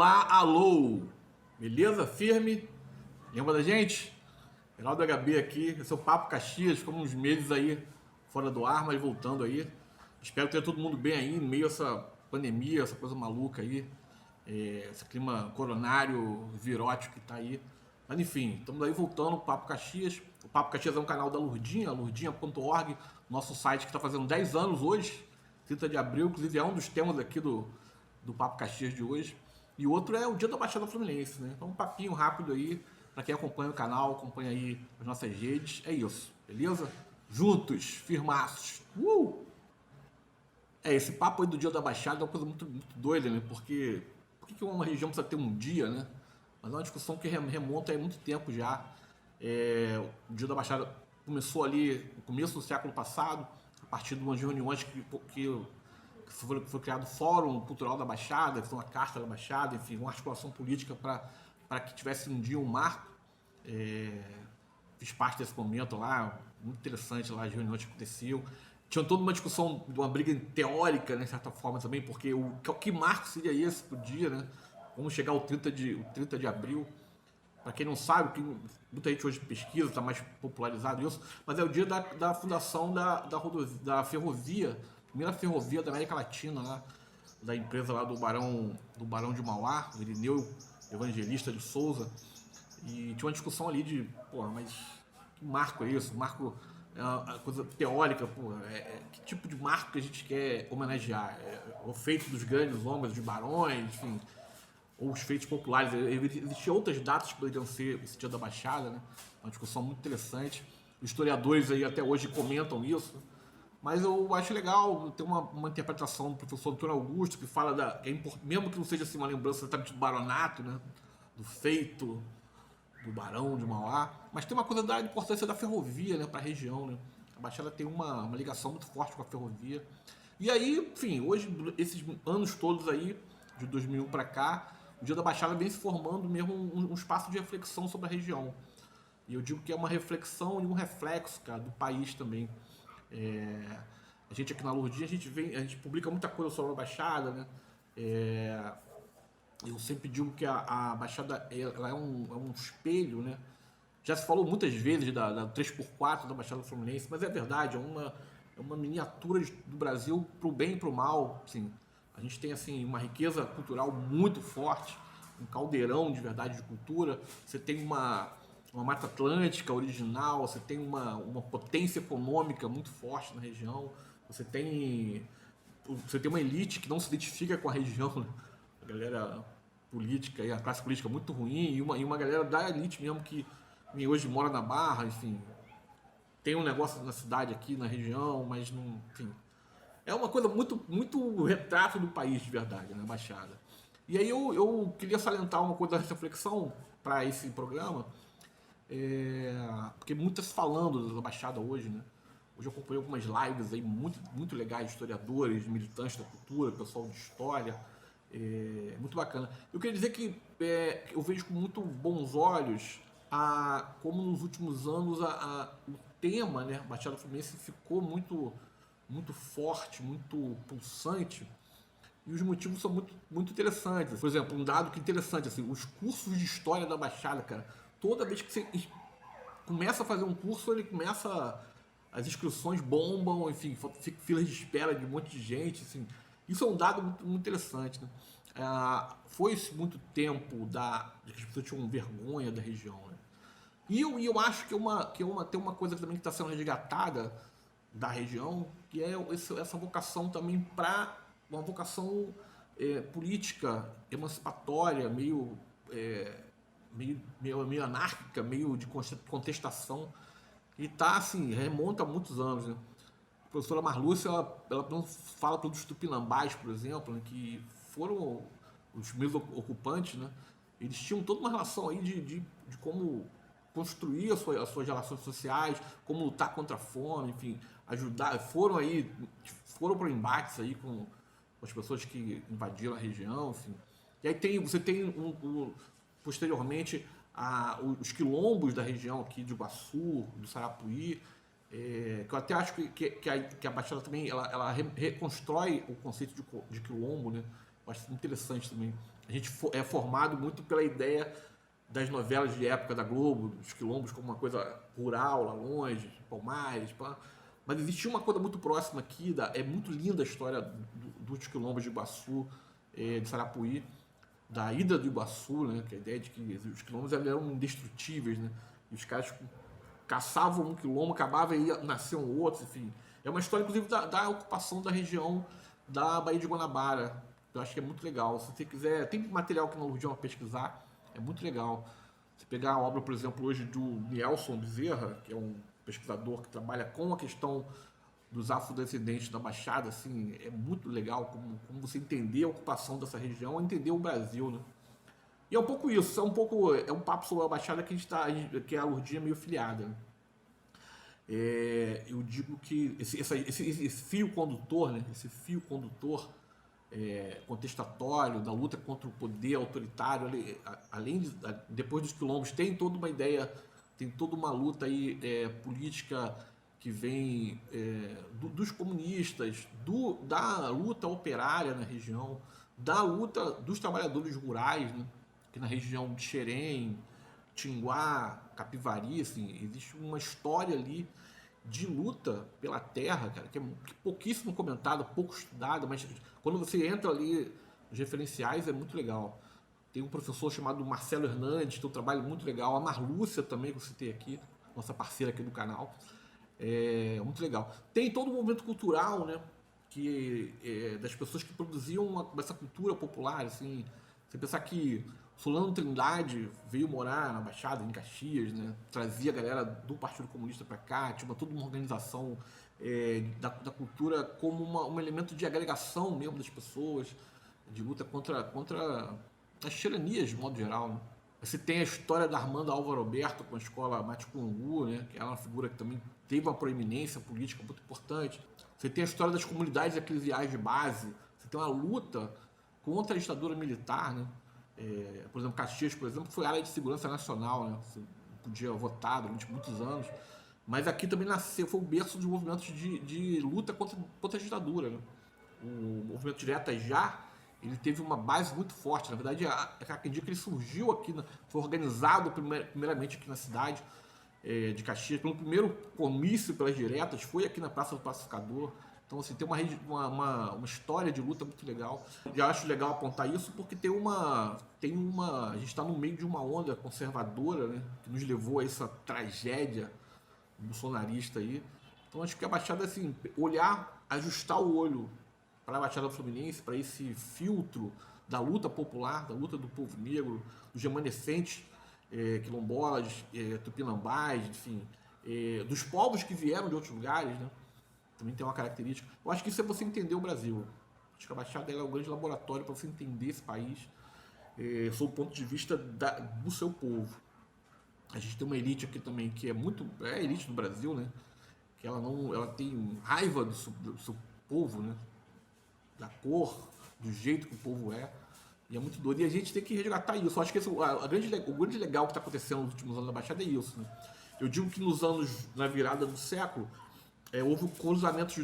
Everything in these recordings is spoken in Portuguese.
Olá, alô! Beleza? Firme? Lembra da gente? Geraldo HB aqui, esse é o Papo Caxias, ficamos uns meses aí fora do ar, mas voltando aí. Espero ter todo mundo bem aí, no meio dessa pandemia, essa coisa maluca aí, esse clima coronário, virótico que tá aí. Mas enfim, estamos aí voltando, Papo Caxias. O Papo Caxias é um canal da Lurdinha, lurdinha.org, nosso site que está fazendo 10 anos hoje, 30 de abril, inclusive é um dos temas aqui do Papo Caxias de hoje. E o outro é o Dia da Baixada Fluminense, né? Então um papinho rápido aí, para quem acompanha o canal, acompanha aí as nossas redes, é isso, beleza? Juntos, firmaços. Esse papo aí do Dia da Baixada é uma coisa muito doida, né? Porque por que uma região precisa ter um dia, né? Mas é uma discussão que remonta há muito tempo já. O Dia da Baixada começou ali no começo do século passado, a partir de umas reuniões que foi criado o Fórum Cultural da Baixada, que foi uma carta da Baixada, enfim, uma articulação política para que tivesse um dia um marco. Fiz parte desse momento lá, muito interessante lá, as reuniões que aconteciam. Tinha toda uma discussão, uma briga teórica, né, de certa forma também, porque que marco seria esse pro dia, né? Vamos chegar ao 30 de abril. Para quem não sabe, muita gente hoje pesquisa, está mais popularizado isso, mas é o dia da fundação da ferrovia, primeira ferrovia da América Latina, lá, da empresa lá do Barão de Mauá, o Irineu Evangelista de Souza. E tinha uma discussão ali de, porra, mas que marco é isso? Marco é uma coisa teórica, porra, que tipo de marco que a gente quer homenagear? O feito dos grandes homens, dos barões, enfim, ou os feitos populares. Existiam outras datas que poderiam ser esse dia da Baixada, né? Uma discussão muito interessante. Os historiadores aí até hoje comentam isso. Mas eu acho legal ter uma interpretação do professor Antônio Augusto que fala mesmo que não seja assim uma lembrança do baronato, né? Do feito do Barão de Mauá, mas tem uma coisa da importância da ferrovia, né, para a região, né? A Baixada tem uma ligação muito forte com a ferrovia. E aí, enfim, hoje, esses anos todos aí, de 2001 para cá, o Dia da Baixada vem se formando mesmo um espaço de reflexão sobre a região. E eu digo que é uma reflexão e um reflexo, cara, do país também. A gente aqui na Lourdinha, a gente publica muita coisa sobre a Baixada, né? Eu sempre digo que a Baixada ela é um espelho, né? Já se falou muitas vezes da 3x4 da Baixada Fluminense, mas é verdade, é uma miniatura do Brasil pro bem e pro mal. Assim, a gente tem assim, uma riqueza cultural muito forte, um caldeirão de verdade de cultura. Você tem uma Mata Atlântica original, você tem uma potência econômica muito forte na região, você tem uma elite que não se identifica com a região, né? A galera política e a classe política muito ruim, e uma galera da elite mesmo que hoje mora na Barra, enfim, tem um negócio na cidade aqui, na região, mas não, enfim, é uma coisa muito retrato do país de verdade, né, Baixada. E aí eu queria salientar uma coisa dessa reflexão para esse programa, porque muitas falando da Baixada hoje, né? Hoje eu acompanhei algumas lives aí muito legais de historiadores, de militantes da cultura, pessoal de história, muito bacana. Eu queria dizer que eu vejo com muito bons olhos como nos últimos anos o tema, né, Baixada Fluminense ficou muito forte, muito pulsante, e os motivos são muito interessantes. Por exemplo, um dado que é interessante, assim, os cursos de história da Baixada, cara, toda vez que você começa a fazer um curso, ele começa, as inscrições bombam, enfim, fica filas de espera de um monte de gente, assim. Isso é um dado muito interessante, né? Foi-se muito tempo de que as pessoas tinham vergonha da região, né? E eu acho tem uma coisa também que está sendo resgatada da região, que é essa vocação também para uma vocação política, emancipatória, meio anárquica, meio de contestação, e tá assim, remonta a muitos anos, né? A professora Marlúcia, ela fala para os tupinambás, por exemplo, né, que foram os primeiros ocupantes, né? Eles tinham toda uma relação aí de como construir as suas relações sociais, como lutar contra a fome, enfim, ajudar, foram para embates aí com as pessoas que invadiram a região, enfim. E aí você tem posteriormente os quilombos da região aqui de Iguaçu, do Sarapuí, que eu até acho que a Baixada também ela reconstrói o conceito de quilombo, né? Eu acho interessante também. A gente é formado muito pela ideia das novelas de época da Globo, dos quilombos como uma coisa rural, lá longe, Palmares, pá. Mas existia uma coisa muito próxima aqui, é muito linda a história dos quilombos de Iguaçu, de Sarapuí, da ida do Iguaçu, né? Que a ideia de que os quilombos eram indestrutíveis, né? E os caras caçavam um quilombo, acabava e nasciam outros, enfim. É uma história, inclusive, da ocupação da região da Baía de Guanabara. Eu acho que é muito legal. Se você quiser, tem material que não Lourdião a pesquisar, é muito legal. Você pegar a obra, por exemplo, hoje do Nelson Bezerra, que é um pesquisador que trabalha com a questão dos afrodescendentes da Baixada, assim, é muito legal como você entender a ocupação dessa região, entender o Brasil, né? E é um pouco isso, é um papo sobre a Baixada que a gente tá, que a Lourdinha é meio filiada, né? Eu digo que esse fio condutor, né? Esse fio condutor contestatório da luta contra o poder autoritário, além de, depois dos quilombos, tem toda uma ideia, tem toda uma luta aí política que vem dos comunistas, da luta operária na região, da luta dos trabalhadores rurais, né? Que na região de Xerém, Tinguá, Capivari, assim, existe uma história ali de luta pela terra, cara, que é pouquíssimo comentada, pouco estudada, mas quando você entra ali nos referenciais é muito legal. Tem um professor chamado Marcelo Hernandes, que tem um trabalho muito legal, a Marlúcia também, que eu citei aqui, nossa parceira aqui do canal, é muito legal. Tem todo o movimento cultural, né, das pessoas que produziam essa cultura popular, assim, você pensar que Solano Trindade veio morar na Baixada, em Caxias, né? Trazia a galera do Partido Comunista para cá, tinha toda uma organização da cultura como um elemento de agregação mesmo das pessoas, de luta contra as tiranias, de modo geral, né? Você tem a história da Armanda Álvaro Alberto com a escola Maticungu, né? Que é uma figura que também teve uma proeminência política muito importante. Você tem a história das comunidades eclesiais de base, você tem uma luta contra a ditadura militar, né? Por exemplo, Caxias, por exemplo, foi área de segurança nacional, né? Você podia votar durante muitos anos, mas aqui também nasceu, foi o berço de movimentos de luta contra a ditadura, né? O movimento Diretas Já, ele teve uma base muito forte, na verdade, acredito que ele surgiu aqui, foi organizado primeiramente aqui na cidade de Caxias, pelo primeiro comício pelas diretas, foi aqui na Praça do Pacificador. Então, assim, tem uma história de luta muito legal. Já acho legal apontar isso porque a gente está no meio de uma onda conservadora, né, que nos levou a essa tragédia bolsonarista aí. Então, acho que a Baixada, assim, ajustar o olho para a Baixada Fluminense, para esse filtro da luta popular, da luta do povo negro, dos remanescentes quilombolas, tupinambás, enfim, dos povos que vieram de outros lugares, né? Também tem uma característica. Eu acho que isso é você entender o Brasil. Acho que a Baixada é um grande laboratório para você entender esse país sob o ponto de vista do seu povo. A gente tem uma elite aqui também que é a elite do Brasil, né? Que ela tem raiva do seu povo, né? Da cor, do jeito que o povo é. E é muito doido. E a gente tem que resgatar isso. Eu acho que o grande legal que está acontecendo nos últimos anos da Baixada é isso, né? Eu digo que na virada do século, houve o cruzamento de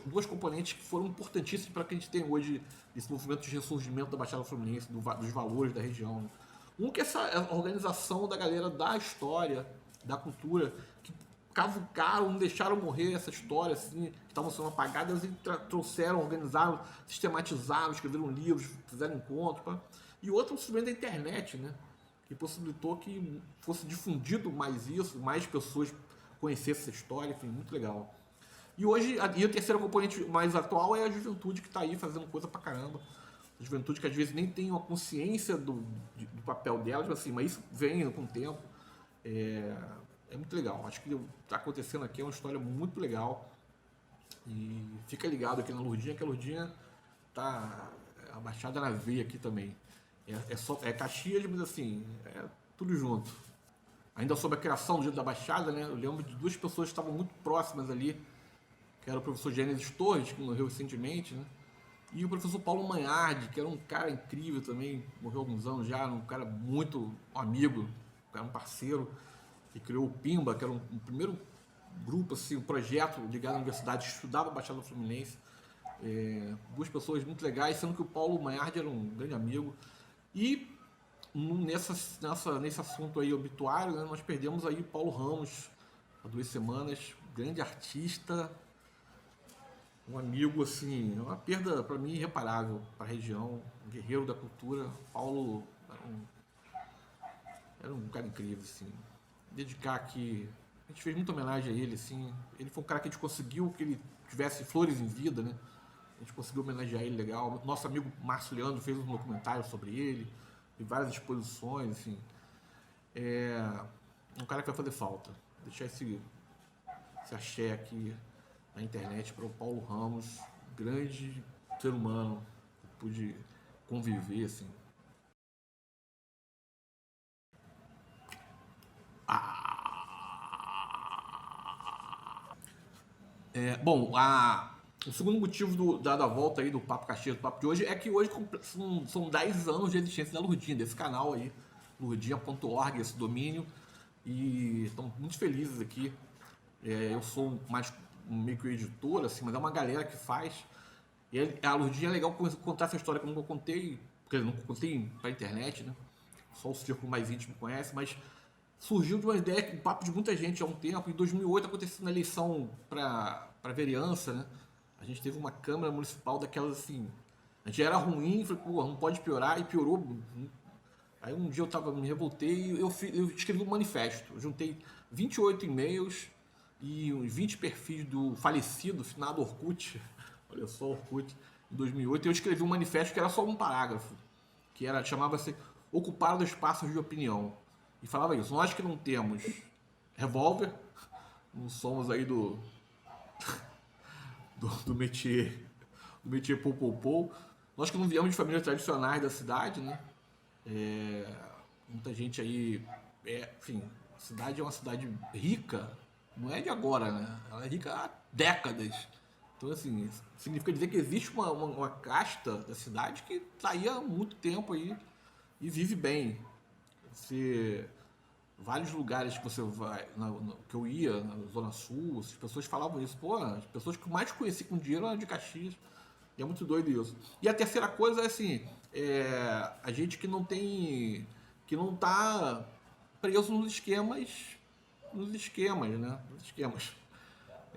duas componentes que foram importantíssimos para que a gente tenha hoje esse movimento de ressurgimento da Baixada Fluminense, dos valores da região, né? Um que é essa organização da galera da história, da cultura, que cavucaram, não deixaram morrer essa história, assim, que estavam sendo apagadas e trouxeram, organizaram, sistematizaram, escreveram livros, fizeram encontros. Pá. E outro, o surgimento da internet, né? Que possibilitou que fosse difundido mais isso, mais pessoas conhecessem essa história, enfim, muito legal. E hoje, o terceiro componente mais atual é a juventude que está aí fazendo coisa pra caramba. A juventude que às vezes nem tem uma consciência do papel delas, assim, mas isso vem com o tempo. É muito legal. Acho que o que está acontecendo aqui é uma história muito legal. E fica ligado aqui na Lourdinha, que a Lourdinha tá abaixada na veia aqui também. É Caxias, mas assim, é tudo junto. Ainda sobre a criação do Dia da Baixada, né? Eu lembro de duas pessoas que estavam muito próximas ali, que era o professor Gênesis Torres, que morreu recentemente, né? E o professor Paulo Manhardi, que era um cara incrível também, morreu há alguns anos já, um cara muito amigo, um parceiro, que criou o PIMBA, que era um primeiro grupo, assim, um projeto ligado à universidade, que estudava a Baixada Fluminense. Duas pessoas muito legais, sendo que o Paulo Maiardi era um grande amigo. E nesse assunto aí obituário, né, nós perdemos aí Paulo Ramos há 2 semanas, grande artista, um amigo, assim, uma perda para mim irreparável para a região, um guerreiro da cultura. Paulo era um cara incrível, assim. Dedicar aqui, a gente fez muita homenagem a ele, assim. Ele foi um cara que a gente conseguiu que ele tivesse flores em vida, né? A gente conseguiu homenagear ele legal. Nosso amigo Márcio Leandro fez um documentário sobre ele, e várias exposições, assim. É um cara que vai fazer falta. Deixar esse axé aqui na internet para o Paulo Ramos, grande ser humano, que pude conviver, assim. Bom, o segundo motivo da volta aí do Papo Caxias, do Papo de hoje, é que hoje são 10 anos de existência da Lurdinha, desse canal aí, lurdinha.org, esse domínio, e estamos muito felizes aqui. Eu sou mais meio que editor, assim, mas é uma galera que faz. E a Lurdinha é legal contar essa história que eu nunca contei, porque eu nunca contei pra internet, né? Só o círculo mais íntimo conhece, mas surgiu de uma ideia que um papo de muita gente há um tempo. Em 2008 aconteceu na eleição para vereança, né? A gente teve uma Câmara Municipal daquelas assim. A gente era ruim, falei, pô, não pode piorar, e piorou. Aí um dia me revoltei e eu escrevi um manifesto. Eu juntei 28 e-mails e uns 20 perfis do falecido, finado Orkut. Olha só, Orkut, em 2008. E eu escrevi um manifesto que era só um parágrafo, chamava-se Ocupar os Espaços de Opinião. E falava isso, nós que não temos revólver, não somos aí do métier pou, nós que não viemos de famílias tradicionais da cidade, né? Muita gente aí, enfim, a cidade é uma cidade rica, não é de agora, né? Ela é rica há décadas. Então, assim, significa dizer que existe uma casta da cidade que está aí há muito tempo aí e vive bem. Vários lugares que você vai, que eu ia, na Zona Sul, as pessoas falavam isso. Pô, as pessoas que eu mais conheci com dinheiro eram de Caxias. E é muito doido isso. E a terceira coisa é assim, a gente que não tá preso nos esquemas, né? Nos esquemas.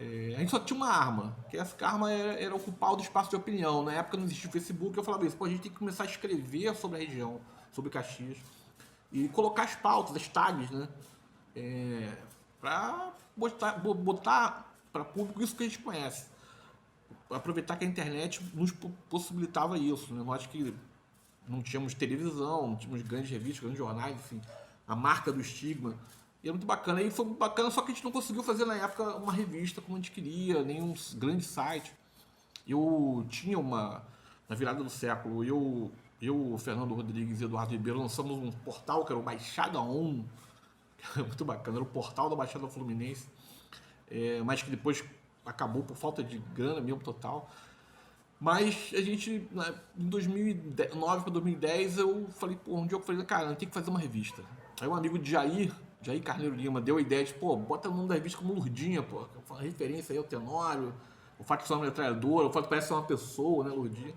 A gente só tinha uma arma, que essa arma era ocupar o espaço de opinião. Na época não existia o Facebook, eu falava isso, pô, a gente tem que começar a escrever sobre a região, sobre Caxias, e colocar as pautas, as tags, né? Para botar para público isso que a gente conhece. Aproveitar que a internet nos possibilitava isso, né? Nós que não tínhamos televisão, não tínhamos grandes revistas, grandes jornais, enfim, a marca do estigma. E é muito bacana. E foi muito bacana, só que a gente não conseguiu fazer na época uma revista como a gente queria, nenhum grande site. Eu tinha na virada do século, o Fernando Rodrigues e Eduardo Ribeiro lançamos um portal que era o Baixada On, que era muito bacana, era o portal da Baixada Fluminense, mas que depois acabou por falta de grana mesmo total. Mas a gente, em 2009 para 2010, eu falei, pô, um dia eu falei, cara, tem que fazer uma revista. Aí um amigo de Jair Carneiro Lima, deu a ideia de, pô, bota o nome da revista como Lurdinha, pô, uma referência aí ao Tenório, o fato de ser uma metralhadora, o fato de parecer uma pessoa, né, Lurdinha.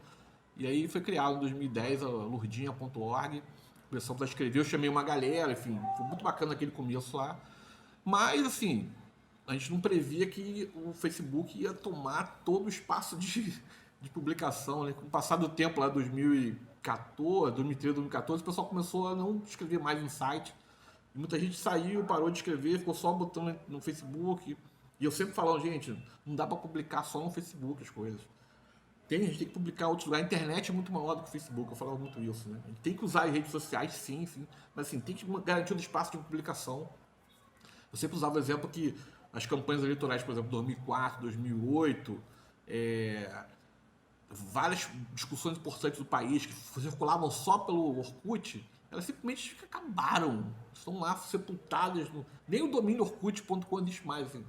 E aí foi criado em 2010 a lurdinha.org, começamos a escrever, eu chamei uma galera, enfim, foi muito bacana aquele começo lá. Mas, assim, a gente não previa que o Facebook ia tomar todo o espaço de publicação, né? Com o passar do tempo, lá 2014, 2013, 2014, o pessoal começou a não escrever mais no site. E muita gente saiu, parou de escrever, ficou só botando no Facebook. E eu sempre falando, gente, não dá para publicar só no Facebook as coisas. A gente tem que publicar em outros lugares. A internet é muito maior do que o Facebook, eu falava muito isso, né? A gente tem que usar as redes sociais, sim, mas assim, tem que garantir o espaço de publicação. Eu sempre usava o exemplo que as campanhas eleitorais, por exemplo, 2004, 2008, várias discussões importantes do país que circulavam só pelo Orkut, elas simplesmente acabaram. Estão lá sepultadas. Nem o domínio orkut.com existe mais. Assim.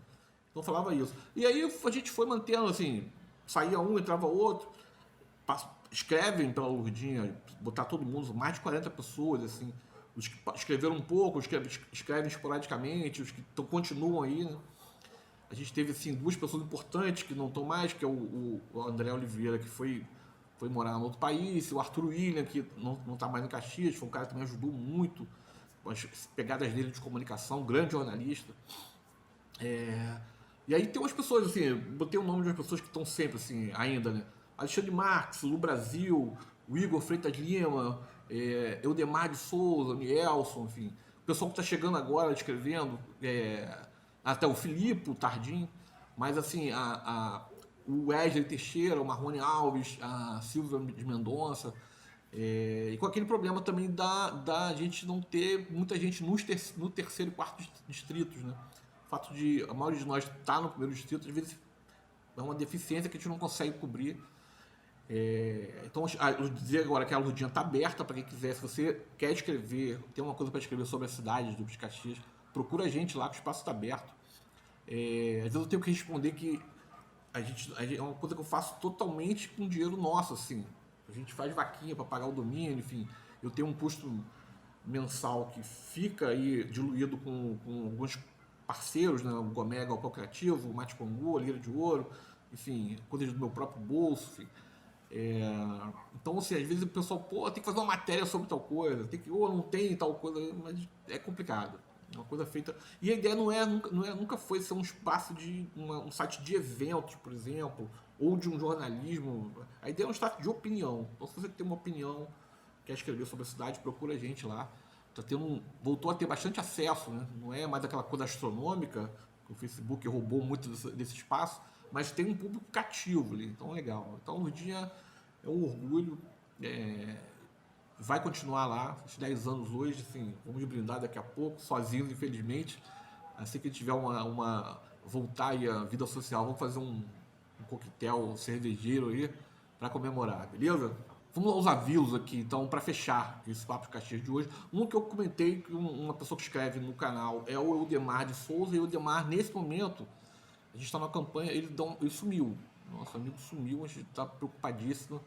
Então eu falava isso. E aí a gente foi mantendo, assim, saía um, entrava outro, escrevem pela Lurdinha, botar todo mundo, mais de 40 pessoas, assim. Os que escreveram um pouco, os que escrevem esporadicamente, os que continuam aí, né? A gente teve, assim, duas pessoas importantes que não estão mais, que é o André Oliveira, que foi morar em outro país, o Arthur William, que não está mais em Caxias, foi um cara que também ajudou muito as pegadas dele de comunicação, grande jornalista. E aí tem umas pessoas, assim, botei o nome de umas pessoas que estão sempre, assim, ainda, né? Alexandre Marques, Lu Brasil, o Igor Freitas Lima, Eudemar de Souza, Nielson, enfim. O pessoal que está chegando agora escrevendo, até o Filipe, o Tardim, mas assim, o Wesley Teixeira, o Marrone Alves, a Silvia de Mendonça, e com aquele problema também da gente não ter muita gente no terceiro e quarto distritos, né? O fato de a maioria de nós estar no primeiro distrito, às vezes é uma deficiência que a gente não consegue cobrir. Então, eu dizer agora que a Lurdinha está aberta para quem quiser. Se você quer escrever, tem uma coisa para escrever sobre a cidade de Caxias, procura a gente lá, que o espaço está aberto. Às vezes eu tenho que responder que é uma coisa que eu faço totalmente com dinheiro nosso, assim. A gente faz vaquinha para pagar o domínio, enfim. Eu tenho um custo mensal que fica aí diluído com alguns parceiros, né? O Gomega, o Criativo, o Mate Congu, a Lira de Ouro, enfim, coisas do meu próprio bolso, enfim. Então, assim, às vezes o pessoal, tem que fazer uma matéria sobre tal coisa, não tem tal coisa, mas é complicado. É uma coisa feita. E a ideia nunca foi ser um espaço de um site de eventos, por exemplo, ou de um jornalismo. A ideia é um site de opinião. Então, se você tem uma opinião, quer escrever sobre a cidade, procura a gente lá. Voltou a ter bastante acesso, né? Não é mais aquela coisa astronômica, que o Facebook roubou muito desse espaço, mas tem um público cativo ali, então legal. Então, o Lurdinha é um orgulho, vai continuar lá, uns 10 anos hoje, assim, vamos brindar daqui a pouco, sozinhos, infelizmente. Assim que tiver voltar aí a vida social, vamos fazer um coquetel cervejeiro aí para comemorar, beleza? Vamos aos avisos aqui, então, para fechar esse Papo de Caxias de hoje. Um que eu comentei, que uma pessoa que escreve no canal é o Eudemar de Souza, e o Eudemar, nesse momento, a gente está na campanha, ele sumiu. Nosso amigo sumiu, a gente está preocupadíssimo.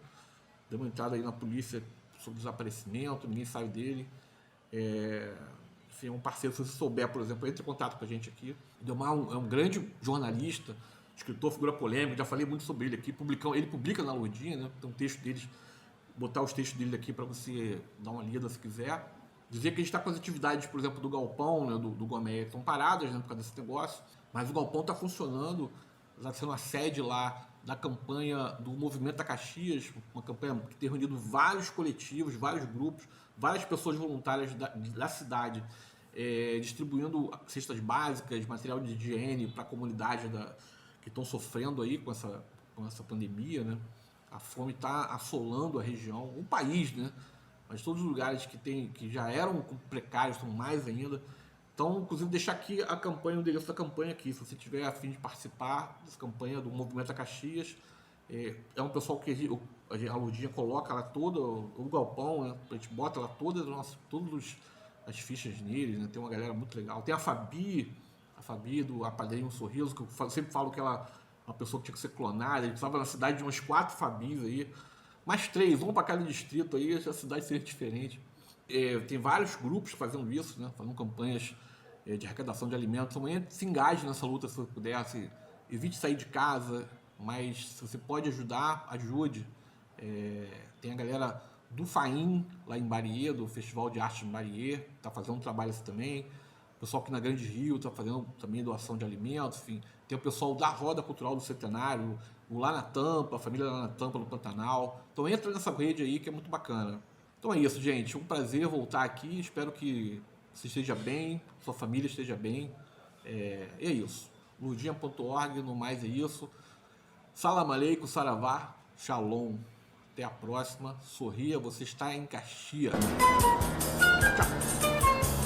Deu uma entrada aí na polícia sobre desaparecimento, ninguém sabe dele. Enfim, é um parceiro, se você souber, por exemplo, entre em contato com a gente aqui. O Eudemar é um grande jornalista, escritor, figura polêmica, já falei muito sobre ele aqui. Ele publica na Lurdinha, né? Tem um texto deles, botar os textos dele aqui para você dar uma lida se quiser. Dizer que a gente está com as atividades, por exemplo, do Galpão, né, do Gomé, estão paradas, né, por causa desse negócio, mas o Galpão está funcionando, está sendo a sede lá da campanha do Movimento da Caxias, uma campanha que tem reunido vários coletivos, vários grupos, várias pessoas voluntárias da cidade, distribuindo cestas básicas, material de higiene para a comunidade que estão sofrendo aí com essa pandemia, né? A fome está assolando a região, o país, né? Mas todos os lugares que já eram precários estão mais ainda. Então, inclusive, deixar aqui o endereço da campanha aqui, se você tiver a fim de participar dessa campanha do Movimento da Caxias. É um pessoal que a Lurdinha coloca lá todo o galpão, né? A gente bota lá todas as fichas nele, né? Tem uma galera muito legal. Tem a Fabi do Apadrinho Sorriso, que eu sempre falo que ela é uma pessoa que tinha que ser clonada. A gente precisava na cidade de umas 4 Fabis aí. Mais 3, um para cada distrito aí, a cidade seria diferente. Tem vários grupos fazendo isso, né? Fazendo campanhas de arrecadação de alimentos. Amanhã se engaje nessa luta se você puder. Evite sair de casa, mas se você pode ajudar, ajude. Tem a galera do FAIM, lá em Bariê, do Festival de Arte em Bariê, está fazendo um trabalho assim também. O pessoal aqui na Grande Rio está fazendo também doação de alimentos, enfim. Tem o pessoal da Roda Cultural do Centenário, o Lá na Tampa, a família Lá na Tampa, no Pantanal. Então entra nessa rede aí que é muito bacana. Então é isso, gente. Um prazer voltar aqui. Espero que você esteja bem, sua família esteja bem. É isso. Lurdinha.org, no mais é isso. Salam aleikum, saravá, shalom. Até a próxima. Sorria, você está em Caxias. Tchau.